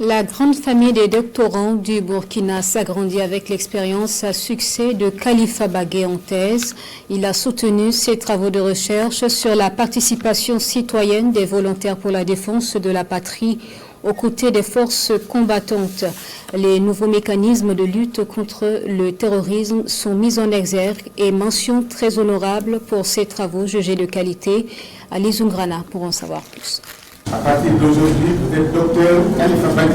La grande famille des doctorants du Burkina s'agrandit avec l'expérience à succès de Khalifa Bagué en thèse. Il a soutenu ses travaux de recherche sur la participation citoyenne des volontaires pour la défense de la patrie aux côtés des forces combattantes. Les nouveaux mécanismes de lutte contre le terrorisme sont mis en exergue et mention très honorable pour ces travaux jugés de qualité. Ali Zungrana pour en savoir plus. À partir d'aujourd'hui, vous êtes docteur Khalifa Bagué.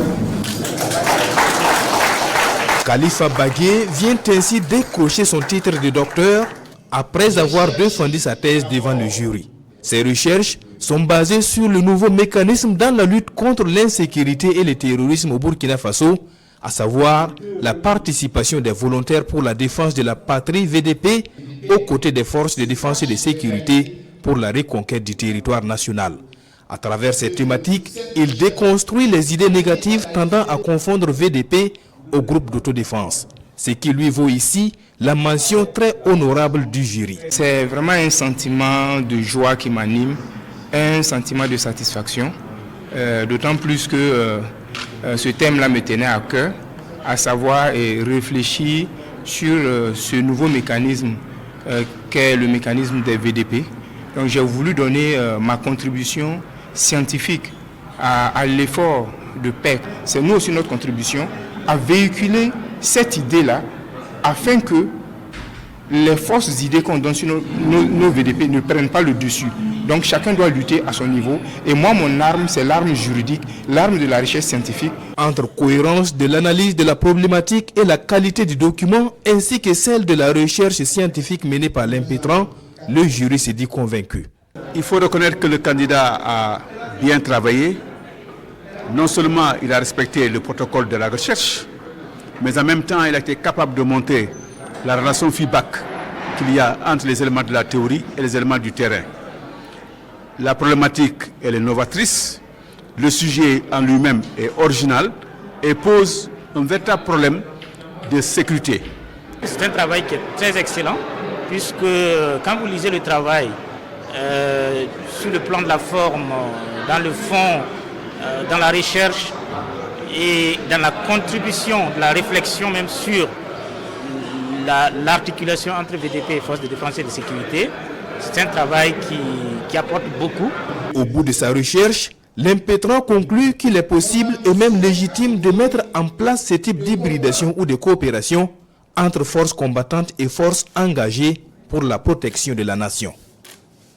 Khalifa Bagué vient ainsi décrocher son titre de docteur après avoir défendu sa thèse devant le jury. Ses recherches sont basées sur le nouveau mécanisme dans la lutte contre l'insécurité et le terrorisme au Burkina Faso, à savoir la participation des volontaires pour la défense de la patrie VDP aux côtés des forces de défense et de sécurité pour la reconquête du territoire national. À travers ces thématiques, il déconstruit les idées négatives tendant à confondre VDP au groupe d'autodéfense. Ce qui lui vaut ici la mention très honorable du jury. C'est vraiment un sentiment de joie qui m'anime, un sentiment de satisfaction, d'autant plus que ce thème-là me tenait à cœur, à savoir réfléchir sur ce nouveau mécanisme qu'est le mécanisme des VDP. Donc j'ai voulu donner ma contribution scientifique à l'effort de paix. C'est nous aussi notre contribution à véhiculer cette idée-là afin que les fausses idées qu'on donne sur nos VDP ne prennent pas le dessus. Donc chacun doit lutter à son niveau. Et moi, mon arme, c'est l'arme juridique, l'arme de la recherche scientifique. Entre cohérence de l'analyse de la problématique et la qualité du document, ainsi que celle de la recherche scientifique menée par l'impétrant, le jury s'est dit convaincu. Il faut reconnaître que le candidat a bien travaillé. Non seulement il a respecté le protocole de la recherche, mais en même temps il a été capable de montrer la relation feedback qu'il y a entre les éléments de la théorie et les éléments du terrain. La problématique, elle est novatrice, le sujet en lui-même est original et pose un véritable problème de sécurité. C'est un travail qui est très excellent, puisque quand vous lisez le travail, sur le plan de la forme, dans le fond, dans la recherche et dans la contribution de la réflexion même sur l'articulation entre VDP et Forces de défense et de sécurité, c'est un travail qui apporte beaucoup. Au bout de sa recherche, l'impétrant conclut qu'il est possible et même légitime de mettre en place ce type d'hybridation ou de coopération entre forces combattantes et forces engagées pour la protection de la nation.